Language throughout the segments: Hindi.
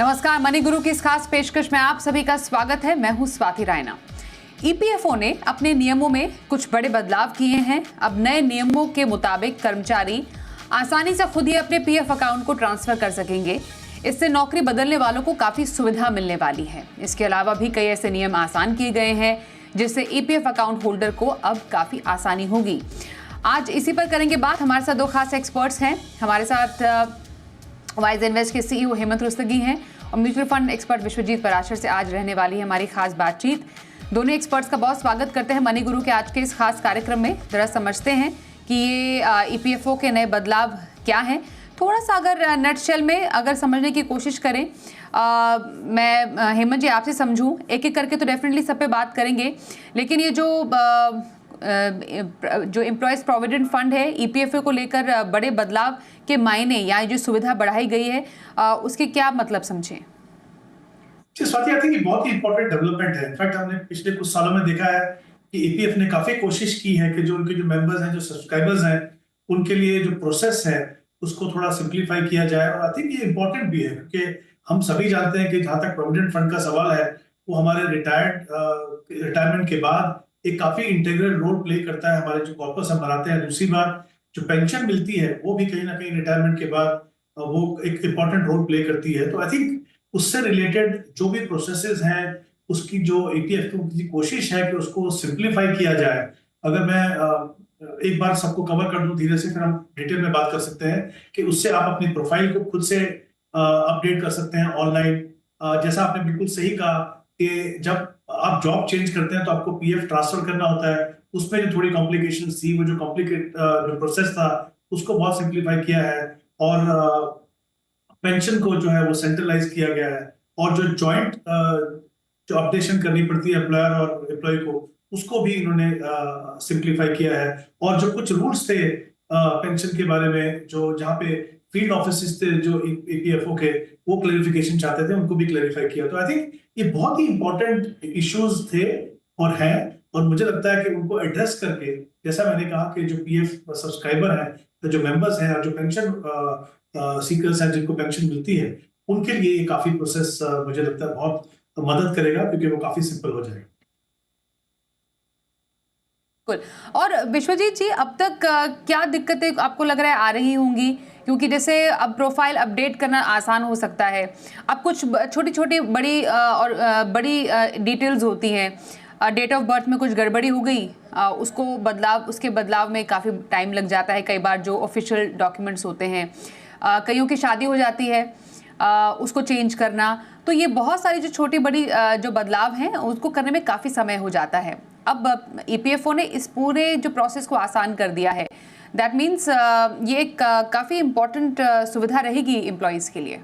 नमस्कार, मनी गुरु की इस खास पेशकश में आप सभी का स्वागत है। मैं हूं स्वाति रायना। ईपीएफओ ने अपने नियमों में कुछ बड़े बदलाव किए हैं। अब नए नियमों के मुताबिक कर्मचारी आसानी से खुद ही अपने पीएफ अकाउंट को ट्रांसफर कर सकेंगे। इससे नौकरी बदलने वालों को काफी सुविधा मिलने वाली है। इसके अलावा भी कई ऐसे नियम आसान किए गए हैं जिससे ईपीएफ अकाउंट होल्डर को अब काफी आसानी होगी। आज इसी पर करेंगे बात। हमारे साथ दो खास एक्सपर्ट्स हैं। हमारे साथ वाइज इन्वेस्ट के सीईओ हेमंत रुस्तगी हैं और mutual fund expert Vishwajeet Parashar से आज रहने वाली है हमारी खास बातचीत। दोनों एक्सपर्ट्स का बहुत स्वागत करते हैं मनी गुरु के आज के इस खास कार्यक्रम में। जरा समझते हैं कि ये ईपीएफओ के नए बदलाव क्या हैं। थोड़ा सा अगर नटशेल में अगर समझने की कोशिश करें, मैं हेमंत जी आपसे समझूं, एक एक करके तो डेफिनेटली सब पे बात करेंगे, लेकिन ये जो एम्प्लॉयज प्रोविडेंट फंड है ईपीएफओ को लेकर बड़े बदलाव के मायने या जो सुविधा बढ़ाई गई है उसके क्या मतलब समझें? स्वाति, आई थिंक ये बहुत ही इंपॉर्टेंट डेवलपमेंट है। इनफैक्ट हमने पिछले कुछ सालों में देखा है कि ईपीएफ ने काफी कोशिश की है कि जो उनके जो मेंबर्स हैं, जो सब्सक्राइबर्स हैं, उनके लिए जो प्रोसेस है उसको थोड़ा सिंप्लीफाई किया जाए। और आई थिंक ये इंपॉर्टेंट भी है क्योंकि हम सभी जानते हैं कि जहां तक प्रोविडेंट फंड का सवाल है वो हमारे रिटायरमेंट के बाद एक काफी इंटीग्रल रोल प्ले करता है। हमारे जो कॉर्पस हम बनाते हैं, दूसरी बात जो पेंशन मिलती है वो भी कहीं ना कहीं रिटायरमेंट के बाद वो एक इंपॉर्टेंट रोल प्ले करती है। तो आई थिंक उससे रिलेटेड जो भी प्रोसेसेस हैं उसकी जो ईपीएफ की कोशिश है कि उसको सिंप्लीफाई किया जाए। अगर मैं एक बार सबको कवर कर दूं धीरे से, फिर हम डिटेल में बात कर सकते हैं कि उससे आप अपनी प्रोफाइल को खुद से अपडेट कर सकते हैं ऑनलाइन। जैसा आपने बिल्कुल सही कहा कि जब आप जॉब चेंज करते हैं तो आपको पीएफ ट्रांसफर करना होता है। उसमें जो थोड़ी कॉम्प्लिकेशन थी, वो जो जो प्रोसेस था उसको बहुत सिंप्लीफाई किया है। और पेंशन को जो है वो सेंट्रलाइज किया गया है। और जो जॉइंट जो अपडेशन करनी पड़ती है एम्प्लॉयर और एम्प्लॉय को, उसको भी इन्होंने सिंप्लीफाई किया है। और जो कुछ रूल्स थे पेंशन के बारे में, जो जहाँ पे फील्ड ऑफिस थे जो ईपीएफओ के, वो क्लैरिफिकेशन चाहते थे, उनको भी क्लैरिफाई किया। तो आई थिंक ये बहुत ही इंपॉर्टेंट इश्यूज थे और हैं, और मुझे लगता है कि उनको एड्रेस करके, जैसा मैंने कहा कि जो पीएफ सब्सक्राइबर हैं, तो जो मेंबर्स हैं और जो पेंशन सीकर्स हैं जिनको पेंशन मिलती है, उनके लिए ये काफी प्रोसेस मुझे लगता है बहुत मदद करेगा क्योंकि वो काफी सिंपल हो जाएगा। और विश्वजीत जी, अब तक क्या दिक्कतें आपको लग रहा है आ रही होंगी? क्योंकि जैसे अब प्रोफाइल अपडेट करना आसान हो सकता है। अब कुछ छोटी छोटी बड़ी और बड़ी डिटेल्स होती हैं। डेट ऑफ बर्थ में कुछ गड़बड़ी हो गई, उसके बदलाव में काफ़ी टाइम लग जाता है। कई बार जो ऑफिशियल डॉक्यूमेंट्स होते हैं, कईयों की शादी हो जाती है, उसको चेंज करना, तो ये बहुत सारी जो छोटी बड़ी जो बदलाव हैं उसको करने में काफ़ी समय हो जाता है। अब ईपीएफओ ने इस पूरे जो प्रोसेस को आसान कर दिया है। दैट मीन्स ये एक काफ़ी इम्पोर्टेंट सुविधा रहेगी एम्प्लॉयज के लिए।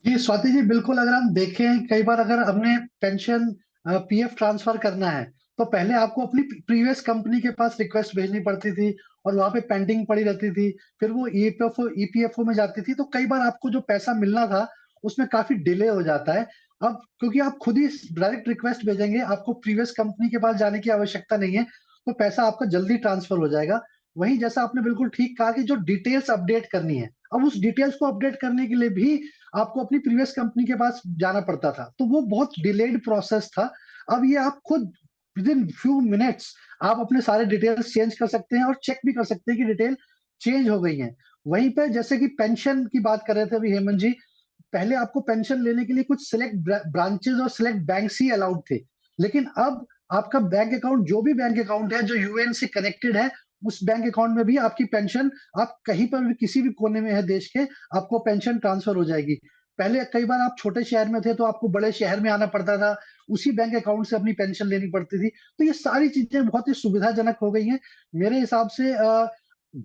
जी स्वाति जी, बिल्कुल। अगर हम देखें, कई बार अगर हमने पेंशन पीएफ ट्रांसफर करना है तो पहले आपको अपनी प्रीवियस कंपनी के पास रिक्वेस्ट भेजनी पड़ती थी और वहां पे पेंडिंग पड़ी रहती थी। फिर वो ईपीएफओ में जाती थी, तो कई बार आपको जो पैसा मिलना था उसमें काफी डिले हो जाता है। अब क्योंकि आप खुद ही डायरेक्ट रिक्वेस्ट भेजेंगे, आपको प्रीवियस कंपनी के पास जाने की आवश्यकता नहीं है, तो पैसा आपका जल्दी ट्रांसफर हो जाएगा। वहीं जैसा आपने बिल्कुल ठीक कहा कि जो डिटेल्स अपडेट करनी है, अब उस डिटेल्स को अपडेट करने के लिए भी आपको अपनी प्रीवियस कंपनी के पास जाना पड़ता था, तो वो बहुत डिलेड प्रोसेस था। अब ये आप खुद विद इन फ्यू मिनट्स आप अपने सारे डिटेल्स चेंज कर सकते हैं और चेक भी कर सकते हैं कि डिटेल चेंज हो गई है। वहीं पे जैसे कि पेंशन की बात कर रहे थे अभी हेमंत जी, पहले आपको पेंशन लेने के लिए कुछ सिलेक्ट ब्रांचेस और सिलेक्ट बैंक्स ही अलाउड थे, लेकिन अब आपका बैंक अकाउंट, जो भी बैंक अकाउंट है जो यूएएन से कनेक्टेड है, उस बैंक अकाउंट में भी आपकी पेंशन, आप कहीं पर भी किसी भी कोने में है देश के, आपको पेंशन ट्रांसफर हो जाएगी। पहले कई बार आप छोटे शहर में थे तो आपको बड़े शहर में आना पड़ता था, उसी बैंक अकाउंट से अपनी पेंशन लेनी पड़ती थी। तो ये सारी चीजें बहुत ही सुविधाजनक हो गई हैं। मेरे हिसाब से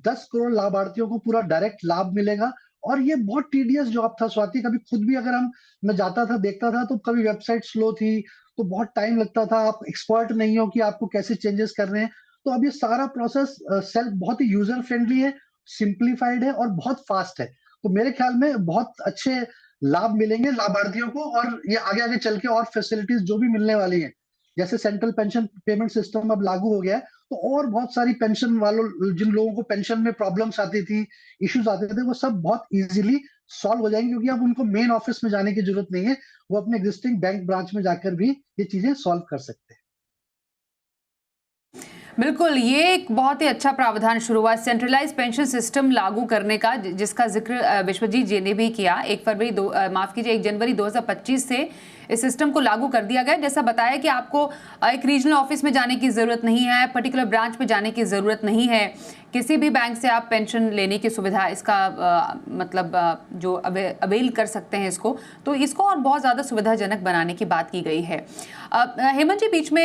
10 करोड़ लाभार्थियों को पूरा डायरेक्ट लाभ मिलेगा। और ये बहुत टीडियस जॉब था स्वाति। कभी खुद भी अगर मैं जाता था, देखता था, तो कभी वेबसाइट स्लो थी तो बहुत टाइम लगता था, आप एक्सपर्ट नहीं हो कि आपको कैसे चेंजेस करने हैं। तो अब ये सारा प्रोसेस सेल्फ बहुत ही यूजर फ्रेंडली है, सिंप्लीफाइड है और बहुत फास्ट है। तो मेरे ख्याल में बहुत अच्छे लाभ मिलेंगे लाभार्थियों को, और ये आगे आगे चल के और फैसिलिटीज जो भी मिलने वाली हैं, जैसे सेंट्रल पेंशन पेमेंट सिस्टम अब लागू हो गया है, तो और बहुत सारी पेंशन वालों, जिन लोगों को पेंशन में प्रॉब्लम्स आती थी, इश्यूज आते थे, वो सब बहुत इजीली सॉल्व हो जाएंगे, क्योंकि अब उनको मेन ऑफिस में जाने की जरूरत नहीं है, वो अपने एग्जिस्टिंग बैंक ब्रांच में जाकर भी ये चीजें सॉल्व कर सकते हैं। बिल्कुल, ये एक बहुत ही अच्छा प्रावधान शुरू हुआ सेंट्रलाइज पेंशन सिस्टम लागू करने का, जिसका जिक्र विश्वजीत जी ने भी किया। 1 जनवरी 2025 से इस सिस्टम को लागू कर दिया गया। जैसा बताया कि आपको एक रीजनल ऑफिस में जाने की ज़रूरत नहीं है, पर्टिकुलर ब्रांच में जाने की ज़रूरत नहीं है, किसी भी बैंक से आप पेंशन लेने की सुविधा इसका जो अवेल कर सकते हैं इसको, तो इसको और बहुत ज़्यादा सुविधाजनक बनाने की बात की गई है। हेमंत जी, बीच में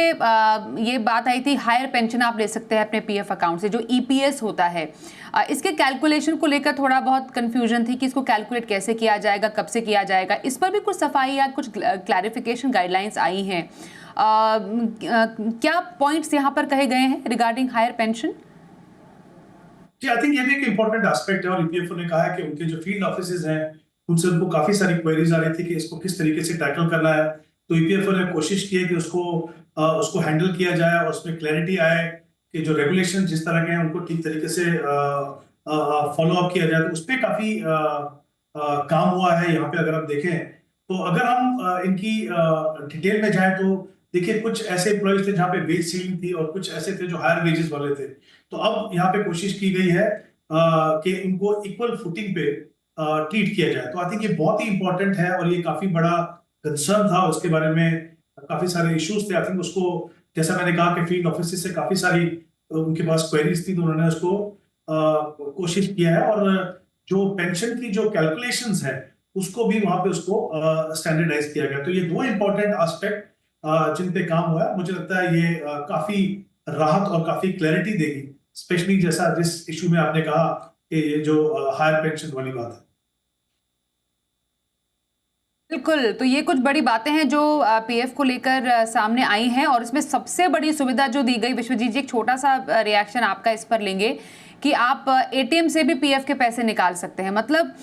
ये बात आई थी हायर पेंशन आप ले सकते हैं अपने पीएफ अकाउंट से, जो ईपीएस होता है। इसके कैलकुलेशन को लेकर थोड़ा बहुत कंफ्यूजन थी कि इसको कैलकुलेट कैसे किया जाएगा, कब से किया जाएगा। इस पर भी कुछ सफाई या कुछ क्लैरिफिकेशन गाइडलाइंस आई हैं। क्या पॉइंट्स यहाँ पर कहे गए हैं रिगार्डिंग हायर पेंशन? जी, आई थिंक ये भी एक इम्पोर्टेंट एस्पेक्ट है, और ईपीएफओ ने कहा है कि उनके जो फील्ड ऑफिसेज हैं उनसे उनको काफी सारी क्वेरीज आ रही थी कि इसको किस तरीके से टैकल करना है। तो ईपीएफओ ने कोशिश की है कि उसको हैंडल किया जाए और उसमें क्लैरिटी आए कि जो रेगुलेशन जिस तरह के हैं उनको ठीक तरीके से फॉलो अप किया जाए। तो उस पर काफी काम हुआ है यहाँ पे। अगर आप देखें तो अगर हम इनकी डिटेल में जाएं तो देखिए, कुछ ऐसे एम्प्लॉयज थे जहाँ पे वेज सीलिंग थी और कुछ ऐसे थे जो हायर वेजेस वाले थे। तो अब यहाँ पे कोशिश की गई है कि इनको इक्वल फुटिंग पे ट्रीट किया जाए। तो आई थिंक ये बहुत ही इंपॉर्टेंट है और ये काफी बड़ा कंसर्न था, उसके बारे में काफी सारे इश्यूज थे। आई थिंक उसको, जैसा मैंने कहा कि फील्ड ऑफिस से काफी सारी उनके पास क्वेरीज थी, तो उन्होंने उसको कोशिश किया है। और जो पेंशन की जो कैलकुलेशंस है उसको भी वहां पे उसको स्टैंडर्डाइज किया गया। तो ये दो इंपॉर्टेंट एस्पेक्ट जिन पे काम हुआ है, मुझे लगता है ये काफी राहत और काफी क्लैरिटी देगी, स्पेशली जैसा जिस इशू में आपने कहा कि ये जो हायर पेंशन वाली बात है। बिल्कुल, तो ये कुछ बड़ी बातें हैं जो पीएफ को लेकर सामने आई हैं, और इसमें सबसे बड़ी सुविधा जो दी गई, विश्वजीत जी एक छोटा सा रिएक्शन आपका इस पर लेंगे कि आप एटीएम से भी पीएफ के पैसे निकाल सकते हैं। मतलब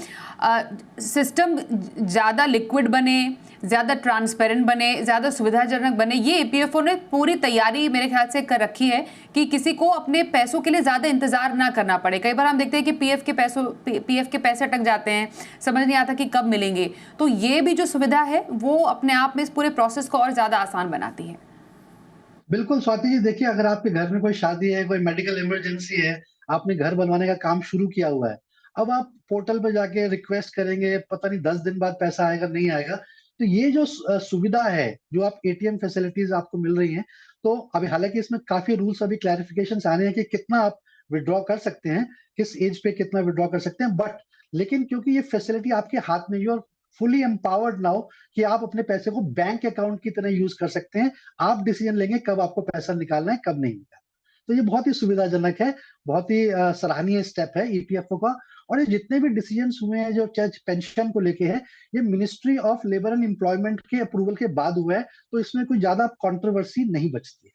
सिस्टम ज़्यादा लिक्विड बने, ज़्यादा ट्रांसपेरेंट बने, ज़्यादा सुविधाजनक बने, ये ईपीएफओ ने पूरी तैयारी मेरे ख्याल से कर रखी है कि किसी को अपने पैसों के लिए ज़्यादा इंतजार ना करना पड़े। कई बार हम देखते हैं कि पीएफ के पैसे अटक जाते हैं, समझ नहीं आता कि कब मिलेंगे। तो ये भी जो सुविधा है वो अपने आप में इस पूरे प्रोसेस को और ज़्यादा आसान बनाती है। बिल्कुल स्वाति जी, देखिए अगर आपके घर में कोई शादी है, कोई मेडिकल इमरजेंसी है, आपने घर बनवाने का काम शुरू किया हुआ है, अब आप पोर्टल पे जाके रिक्वेस्ट करेंगे, पता नहीं 10 दिन बाद पैसा आएगा नहीं आएगा। तो ये जो सुविधा है, जो आप एटीएम फैसिलिटीज आपको मिल रही हैं, तो अभी हालांकि इसमें काफी रूल्स अभी क्लैरिफिकेशन आने हैं कि कितना आप विड्रॉ कर सकते हैं, किस एज पे कितना विड्रॉ कर सकते हैं, बट लेकिन क्योंकि ये फैसिलिटी आपके हाथ में, you are fully empowered now कि आप अपने पैसे को बैंक अकाउंट की तरह यूज कर सकते हैं। आप डिसीजन लेंगे कब आपको पैसा निकालना है, कब नहीं निकालना। तो ये बहुत ही सुविधाजनक है, बहुत ही सराहनीय स्टेप है ईपीएफओ का। और ये जितने भी डिसीजंस हुए हैं जो चर्च पेंशन को लेके है, ये ministry of labour and employment के अप्रूवल के बाद हुआ है, तो इसमें कोई ज्यादा कंट्रोवर्सी नहीं बचती है।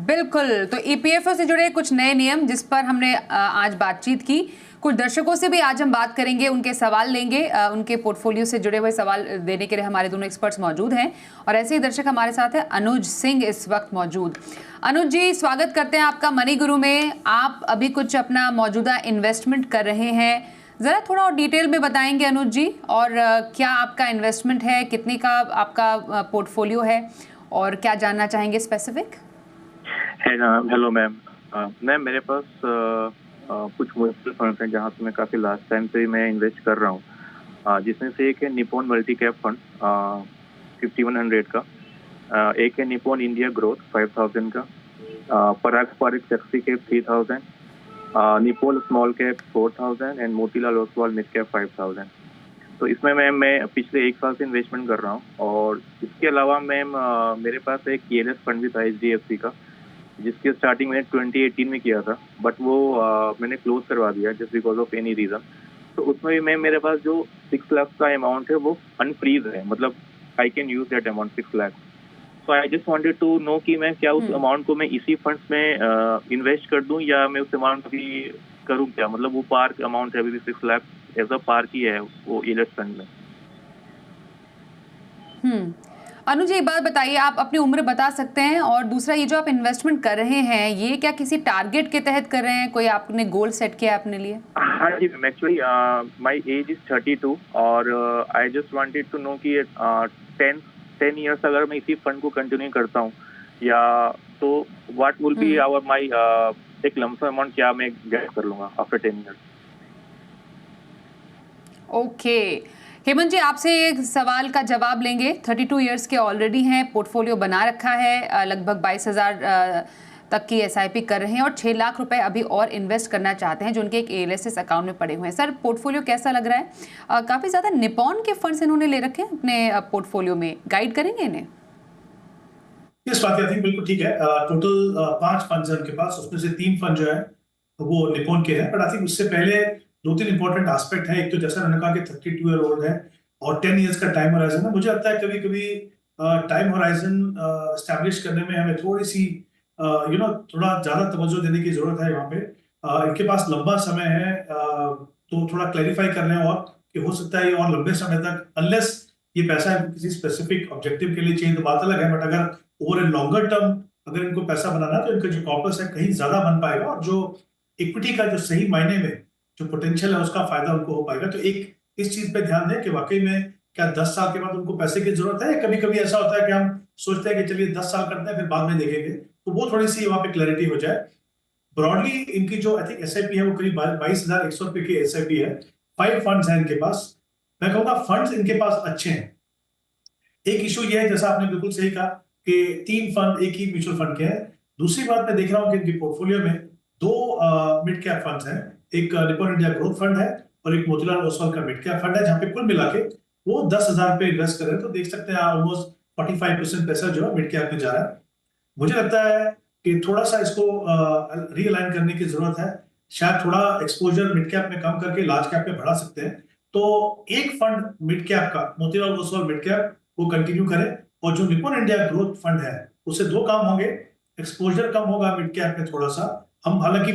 बिल्कुल, तो ईपीएफओ से जुड़े कुछ नए नियम जिस पर हमने आज बातचीत की। कुछ दर्शकों से भी आज हम बात करेंगे, उनके सवाल लेंगे, उनके पोर्टफोलियो से जुड़े हुए सवाल देने के लिए हमारे दोनों एक्सपर्ट्स मौजूद हैं। और ऐसे ही दर्शक हमारे साथ हैं अनुज सिंह इस वक्त मौजूद। अनुज जी, स्वागत करते हैं आपका मनी गुरु में। आप अभी कुछ अपना मौजूदा इन्वेस्टमेंट कर रहे हैं, ज़रा थोड़ा और डिटेल में बताएंगे अनुज जी, और क्या आपका इन्वेस्टमेंट है, कितने का आपका पोर्टफोलियो है, और क्या जानना चाहेंगे स्पेसिफिक? Hello ma'am. मैम मेरे पास कुछ म्यूचुअल फंड्स हैं जहाँ से मैं काफ़ी लास्ट टाइम से मैं इन्वेस्ट कर रहा हूँ, जिसमें से एक है निप्पॉन मल्टी कैप फंड 5100 का, एक है निप्पॉन इंडिया ग्रोथ 5000 का, Parag Parikh flexi cap 3000, Nippon small cap 4000 and Motilal Oswal mid cap 5000। तो इसमें मैं पिछले 1 साल से इन्वेस्टमेंट कर रहा हूँ। और इसके अलावा मैम मेरे पास एक ELS फंड भी था HDFC का, जिसकी स्टार्टिंग मैंने 2018 में किया था, बट वो मैंने क्लोज करवा दिया just because of any reason. तो उसमें भी मैं, मेरे पास जो 6 लाख का अमाउंट है वो अनफ्रीज है, मतलब I can use that amount 6 lakh. So I just wanted to know कि मैं क्या उस अमाउंट को मैं इसी फंड्स में इन्वेस्ट कर दूं या मैं उस अमाउंट भी करूं क्या, मतलब वो पार्क अमाउंट है अभी भी 6 लाख एज अ पार्क ही है वो ELS फंड में। अनुज एक बात बताइए, आप अपनी उम्र बता सकते हैं, और दूसरा ये जो आप इन्वेस्टमेंट कर रहे हैं ये क्या किसी टारगेट के तहत कर रहे हैं, कोई आपने गोल सेट किया है अपने लिए? हाँ जी ma'am, actually my age is 32 और I just wanted to know कि 10 इयर्स अगर मैं इसी फंड को कंटिन्यू करता हूँ या तो what will be our my एक लमसम अमाउंट क्या मैं गेट कर लूंगा after 10 years. Okay Hemant ji, आपसे एक सवाल का जवाब लेंगे। 32 इयर्स के ऑलरेडी हैं, पोर्टफोलियो बना रखा है, लगभग 22,000 तक की SIP कर रहे हैं और 6 लाख रुपए अभी और इन्वेस्ट करना चाहते हैं जो उनके एक ALSS अकाउंट में पड़े हुए हैं। सर पोर्टफोलियो कैसा लग रहा है? काफ़ी ज़्यादा निपॉन के फंड्स इन्होंने ले रखे हैं अपने पोर्टफोलियो में, गाइड करेंगे इन्हें? इस बात आई थिंक बिल्कुल ठीक है। टोटल 5 फंड्स हैं उनके पास, उसमें से 3 फंड जो है वो निपॉन के हैं, बट आई थिंक उससे पहले 2-3 इंपॉर्टेंट एस्पेक्ट है। एक तो जैसा उन्होंने कहा कि 32 ईयर ओल्ड है और 10 इयर्स का टाइम होराइजन है। मुझे लगता है कभी कभी टाइम होराइजन एस्टैब्लिश करने में हमें थोड़ी सी थोड़ा ज्यादा तवज्जो देने की जरूरत है यहाँ पे। इनके पास लंबा समय है, तो थोड़ा क्लैरिफाई कर लें और कि हो सकता है ये और लंबे समय तक, अनलेस ये पैसा इनको किसी स्पेसिफिक ऑब्जेक्टिव के लिए चाहिए तो बात अलग है, बट अगर ओवर ए लॉन्गर टर्म अगर इनको पैसा बनाना है तो इनका जो कॉर्पस है कहीं ज्यादा बन पाएगा और जो इक्विटी का जो सही मायने में जो पोटेंशियल है उसका फायदा उनको हो पाएगा। तो एक इस चीज पे ध्यान दें कि वाकई में क्या 10 साल के बाद उनको पैसे की जरूरत है। कभी कभी ऐसा होता है कि हम सोचते हैं कि चलिए 10 साल करते हैं फिर बाद में देखेंगे, तो वो थोड़ी सी वहां पे क्लैरिटी हो जाए। ब्रॉडली इनकी जो आई थिंक SIP है वो करीब 22,100 रुपए की SIP है। 5 फंड्स हैं इनके पास। मैं कहूँगा फंड्स इनके पास अच्छे हैं। एक इशू ये है, जैसा आपने बिल्कुल सही कहा कि 3 फंड एक ही म्यूचुअल फंड के हैं। दूसरी बात मैं देख रहा हूँ कि इनके पोर्टफोलियो में 2 मिड कैप फंड्स हैं, एक निपॉन इंडिया ग्रोथ फंड है और एक मोतीलाल ओसवाल का मिड कैप फंड है, जहाँ पे कुल मिला के वो 10,000 रुपए इन्वेस्ट कर रहे हैं। तो देख सकते हैं ऑलमोस्ट 45% पैसा जो है मिड कैप में जा रहा है। मुझे लगता है कि थोड़ा सा इसको रीअलाइन करने की जरूरत है। शायद थोड़ा एक्सपोजर मिड कैप में कम करके लार्ज कैप में बढ़ा सकते हैं। तो एक फंड मिड कैप का मोतीलाल ओसवाल मिड कैप वो कंटिन्यू करें और जो निपॉन इंडिया ग्रोथ फंड है उससे 2 काम होंगे। एक्सपोजर कम होगा मिड कैप में थोड़ा सा, हम हालांकि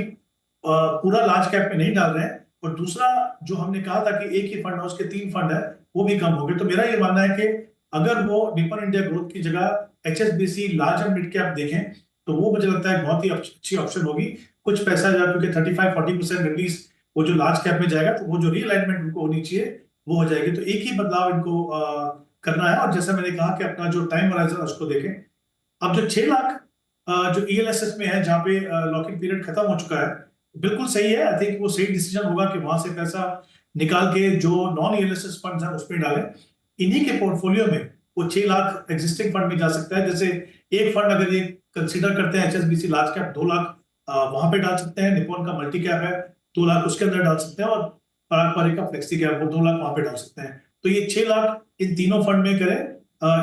पूरा लार्ज कैप में नहीं डाल रहे हैं, और दूसरा जो हमने कहा था कि एक ही फंड है उसके 3 फंड है वो भी कम हो गए। तो मेरा ये मानना है कि अगर वो निपॉन इंडिया ग्रोथ की जगह HSBC large and mid cap देखें तो वो मुझे लगता है बहुत ही अच्छी ऑप्शन होगी। कुछ पैसा जो क्योंकि 35-40% एटलीस्ट वो जो लार्ज कैप में जाएगा तो वो जो रीअलाइनमेंट उनको होनी चाहिए वो हो जाएगी। तो एक ही बदलाव इनको करना है, और जैसा मैंने कहा कि अपना जो टाइम होराइजन उसको देखें। अब जो 6 लाख जो ELSS में है जहाँ पे लॉक इन पीरियड खत्म हो चुका है, बिल्कुल सही है। आई थिंक वो सही डिसीजन होगा कि वहां से पैसा निकाल के जो नॉन ELSS फंड है उसमें डालें। इन्हीं के पोर्टफोलियो में वो 6 लाख एग्जिस्टिंग फंड में जा सकता है। जैसे एक फंड अगर ये कंसीडर करते हैं HSBC लार्ज कैप, 2 लाख वहां पे डाल सकते हैं। निपॉन का मल्टी कैप है 2 लाख उसके अंदर डाल सकते हैं, और पराग का फ्लेक्सी कैप वो 2 लाख वहां पे डाल सकते हैं। तो ये 6 लाख इन तीनों फंड में करें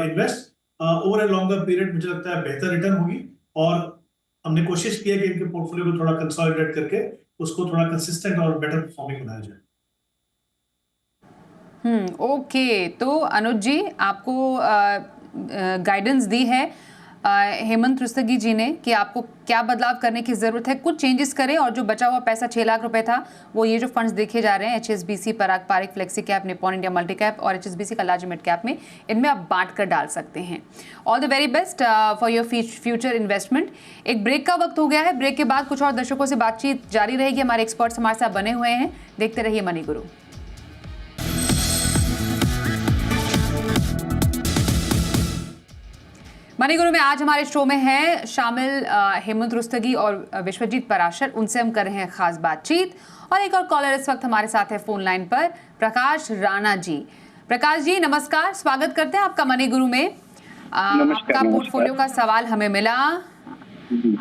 invest over a longer period, मुझे लगता है बेहतर रिटर्न होगी। और हमने कोशिश की है कि इनके पोर्टफोलियो को थोड़ा कंसोलिडेट करके उसको थोड़ा कंसिस्टेंट और बेटर परफॉर्मिंग बनाया जाए। ओके, तो अनुज जी आपको गाइडेंस दी है हेमंत रुस्तगी जी ने कि आपको क्या बदलाव करने की ज़रूरत है, कुछ चेंजेस करें और जो बचा हुआ पैसा 6 लाख रुपए था वो ये जो फंड्स देखे जा रहे हैं HSBC, Parag Parikh flexi cap, Nippon India multi cap और HSBC का लार्ज मिड कैप में, इनमें आप बांट कर डाल सकते हैं। All the very best for your future investment. एक ब्रेक का वक्त हो गया है, ब्रेक के बाद कुछ और दर्शकों से बातचीत जारी रहेगी। हमारे एक्सपर्ट्स हमारे साथ बने हुए हैं, देखते रहिए मनी गुरु। मनी गुरु में आज हमारे शो में है शामिल हेमंत रुस्तगी और विश्वजीत पराशर, उनसे हम कर रहे हैं खास बातचीत। और एक और कॉलर इस वक्त हमारे साथ है फोन लाइन पर, प्रकाश राणा जी। प्रकाश जी नमस्कार, स्वागत करते हैं आपका मनी गुरु में। आपका पोर्टफोलियो का सवाल हमें मिला,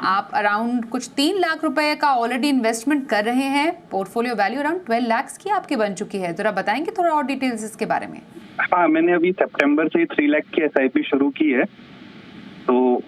आप अराउंड कुछ 3 लाख रुपए का ऑलरेडी इन्वेस्टमेंट कर रहे हैं, पोर्टफोलियो वैल्यू अराउंड 12 लाख की आपकी बन चुकी है। जरा बताएंगे थोड़ा और डिटेल्स इसके बारे में। हाँ, मैंने अभी सितंबर से 3 लाख की SIP शुरू की है। तो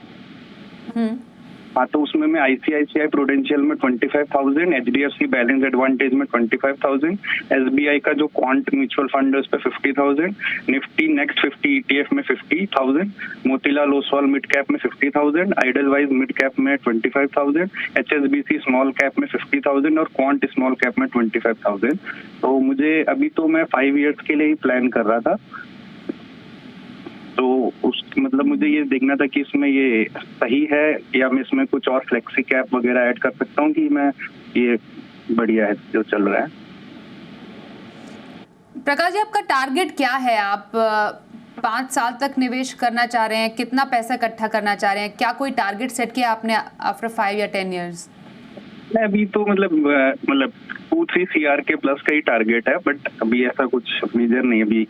हाँ, तो उसमें मैं ICICI प्रूडेंशियल में 25,000, HDFC बैलेंस एडवांटेज में 25,000, SBI का जो क्वांट म्यूचुअल फंड है उस पर 50,000, निफ्टी नेक्स्ट 50 ETF में 50,000, मोतीलाल ओसवाल मिड कैप में 50,000, आइडलवाइज मिड कैप में 25,000, HSBC स्मॉल कैप में 50,000 और क्वांट स्मॉल कैप में 25,000। तो मुझे अभी तो मैं 5 इयर्स के लिए ही प्लान कर रहा था। तो उस मतलब मुझे ये देखना था कि इसमें ये सही है या मैं इसमें कुछ और फ्लेक्सी कैप वगैरह ऐड कर सकता हूँ कि मैं ये बढ़िया है जो चल रहा है। प्रकाश जी, आपका टारगेट क्या है? आप 5 साल तक निवेश करना चाह रहे हैं? कितना पैसा इकट्ठा करना चाह रहे हैं? क्या कोई टारगेट सेट किया आपने आफ्टर 5 या 10 इयर्स? अभी तो मतलब 2-3 CR के प्लस का ही टारगेट है, बट अभी ऐसा कुछ मेजर नहीं अभी।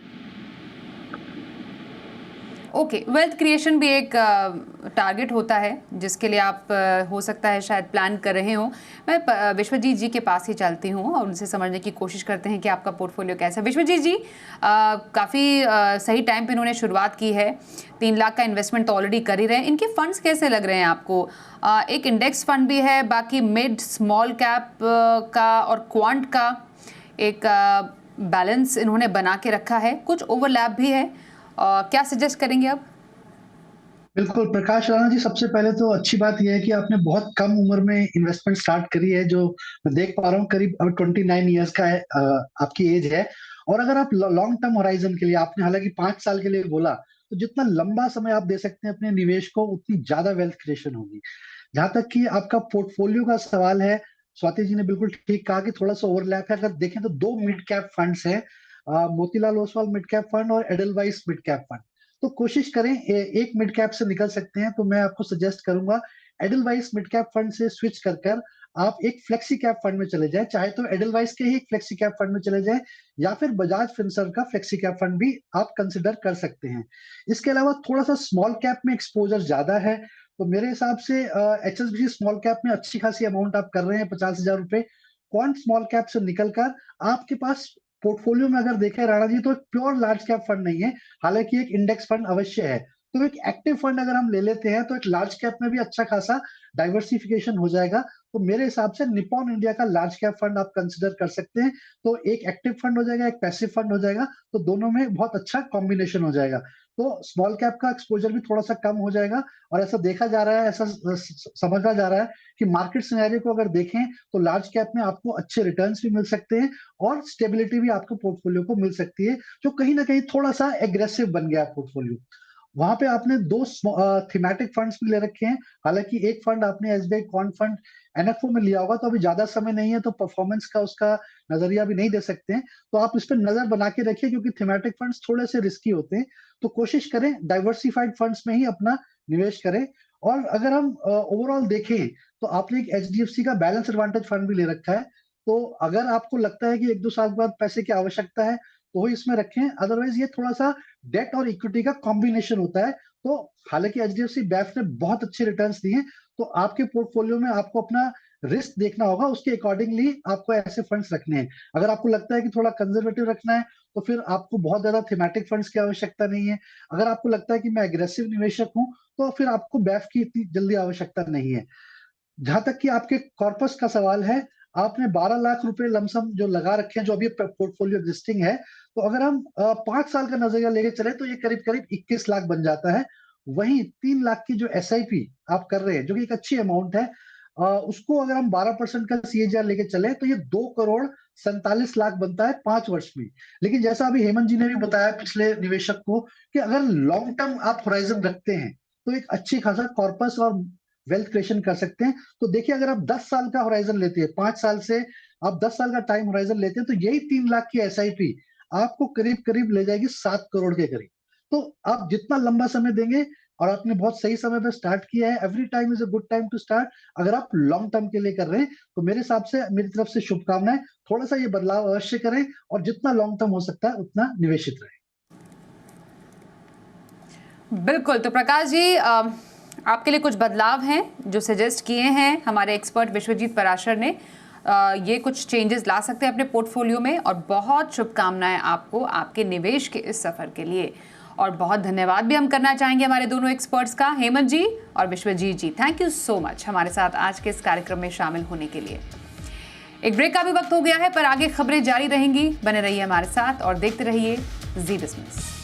ओके, वेल्थ क्रिएशन भी एक टारगेट होता है जिसके लिए आप हो सकता है शायद प्लान कर रहे हो। मैं विश्वजीत जी के पास ही चलती हूँ और उनसे समझने की कोशिश करते हैं कि आपका पोर्टफोलियो कैसा है। विश्वजीत जी, काफ़ी सही टाइम पे इन्होंने शुरुआत की है, 3 लाख का इन्वेस्टमेंट तो ऑलरेडी कर ही रहे हैं। इनके फंड्स कैसे लग रहे हैं आपको? एक इंडेक्स फंड भी है, बाकी मिड स्मॉल कैप का और क्वांट का एक बैलेंस इन्होंने बना के रखा है, कुछ ओवरलैप भी है। क्या सजेस्ट करेंगे अब? बिल्कुल प्रकाश राणा जी, सबसे पहले तो अच्छी बात यह है कि आपने बहुत कम उम्र में इन्वेस्टमेंट स्टार्ट करी है, जो मैं देख पा रहा हूँ करीब 29 इयर्स का है आपकी एज है। और अगर आप लॉन्ग टर्म होराइजन के लिए, आपने हालांकि 5 साल के लिए बोला, तो जितना लंबा समय आप दे सकते हैं अपने निवेश को, उतनी ज्यादा वेल्थ क्रिएशन होगी। जहां तक कि आपका पोर्टफोलियो का सवाल है, स्वाति जी ने बिल्कुल ठीक कहा कि थोड़ा सा ओवरलैप है। अगर देखें तो 2 मिड कैप फंड्स हैं, Motilal Oswal mid cap fund और एडलवाइस मिड कैप फंड। तो कोशिश करें एक मिड कैप से निकल सकते हैं, तो मैं आपको सजेस्ट करूंगा एडलवाइस मिड कैप फंड से स्विच कर आप एक फ्लेक्सी कैप फंड में चले जाएं। चाहे तो एडलवाइस के ही एक फ्लेक्सी कैप फंड में चले जाएं, या फिर बजाज फिनसर्व का फ्लेक्सी कैप फंड भी आप कंसिडर कर सकते हैं। इसके अलावा थोड़ा सा स्मॉल कैप में एक्सपोजर ज्यादा है, तो मेरे हिसाब से HSBC स्मॉल कैप में अच्छी खासी अमाउंट आप कर रहे हैं, 50,000 रुपए। क्वांट स्मॉल कैप से निकलकर आपके पास पोर्टफोलियो में अगर देखें राणा जी, तो एक प्योर लार्ज कैप फंड नहीं है, हालांकि एक इंडेक्स फंड अवश्य है। तो एक एक्टिव फंड अगर हम ले लेते हैं तो एक लार्ज कैप में भी अच्छा खासा डाइवर्सिफिकेशन हो जाएगा। तो मेरे हिसाब से निप्पॉन इंडिया का लार्ज कैप फंड आप कंसिडर कर सकते हैं। तो एक एक्टिव फंड हो जाएगा, एक पैसिव फंड हो जाएगा, तो दोनों में बहुत अच्छा कॉम्बिनेशन हो जाएगा। तो स्मॉल कैप का एक्सपोजर भी थोड़ा सा कम हो जाएगा। और ऐसा देखा जा रहा है, ऐसा समझा जा रहा है कि मार्केट सिनेरियो को अगर देखें तो लार्ज कैप में आपको अच्छे रिटर्न्स भी मिल सकते हैं और स्टेबिलिटी भी आपको पोर्टफोलियो को मिल सकती है, जो कहीं ना कहीं थोड़ा सा एग्रेसिव बन गया पोर्टफोलियो। वहां पे आपने 2 थीमेटिक फंड्स भी ले रखे हैं, हालांकि एक फंड आपने SBI क्वांट फंड NFO में लिया होगा, तो अभी ज्यादा समय नहीं है, तो परफॉर्मेंस का उसका नजरिया भी नहीं दे सकते हैं। तो आप इस पर नजर बना के रखिए, क्योंकि थीमेटिक फंड्स थोड़े से रिस्की होते हैं। तो कोशिश करें डाइवर्सिफाइड फंड्स में ही अपना निवेश करें। और अगर हम ओवरऑल देखें तो आपने एक HDFC का बैलेंस एडवांटेज फंड भी ले रखा है, तो अगर आपको लगता है कि 1-2 साल बाद पैसे की आवश्यकता है तो ही इसमें रखें, अदरवाइज ये थोड़ा सा डेट और इक्विटी का कॉम्बिनेशन होता है। तो हालांकि HDFC BAF ने बहुत अच्छे रिटर्न्स दिए, तो आपके पोर्टफोलियो में आपको अपना रिस्क देखना होगा, उसके अकॉर्डिंगली आपको ऐसे फंड्स रखने हैं। अगर आपको लगता है कि थोड़ा कंजर्वेटिव रखना है, तो फिर आपको बहुत ज्यादा थीमेटिक फंड्स की आवश्यकता नहीं है। अगर आपको लगता है कि मैं एग्रेसिव निवेशक हूं, तो फिर आपको BAF की इतनी जल्दी आवश्यकता नहीं है। जहां तक कि आपके कॉर्पस का सवाल है, आपने 12 लाख रुपए लमसम जो लगा रखे हैं, जो अभी पोर्टफोलियो एग्जिस्टिंग है, तो अगर हम 5 साल का नजरिया लेके चले तो ये करीब करीब 21 लाख बन जाता है। वहीं 3 लाख की जो SIP आप कर रहे हैं, जो कि एक अच्छी अमाउंट है, उसको अगर हम 12% का CAGR लेके चले तो ये 2,47,00,000 बनता है 5 वर्ष में। लेकिन जैसा अभी हेमंत जी ने भी बताया पिछले निवेशक को, कि अगर लॉन्ग टर्म आप होराइजन रखते हैं तो एक अच्छी खासा कॉर्पस और वेल्थ क्रिएशन कर सकते हैं। तो देखिए, अगर आप 10 साल का होराइजन लेते हैं, 5 साल से आप 10 साल का टाइम होराइजन लेते हैं, तो यही 3 लाख की SIP आपको करीब करीब ले जाएगी 7 करोड़ के करीब। तो आप जितना लंबा समय देंगे, और आपने बहुत सही समय पे स्टार्ट किया है, every time is a good time to start. अगर आप लॉन्ग टर्म के लिए कर रहे हैं तो मेरे हिसाब से, मेरी तरफ से शुभकामनाएं। थोड़ा सा ये बदलाव अवश्य करें और जितना लॉन्ग टर्म हो सकता है उतना निवेशित रहे। बिल्कुल, तो प्रकाश जी, आपके लिए कुछ बदलाव हैं जो सजेस्ट किए हैं हमारे एक्सपर्ट विश्वजीत पराशर ने। ये कुछ चेंजेस ला सकते हैं अपने पोर्टफोलियो में, और बहुत शुभकामनाएं आपको आपके निवेश के इस सफर के लिए। और बहुत धन्यवाद भी हम करना चाहेंगे हमारे दोनों एक्सपर्ट्स का, हेमंत जी और विश्वजीत जी। थैंक यू सो मच हमारे साथ आज के इस कार्यक्रम में शामिल होने के लिए। एक ब्रेक का भी वक्त हो गया है, पर आगे खबरें जारी रहेंगी। बने रहिए हमारे साथ और देखते रहिए जी बिजनेस।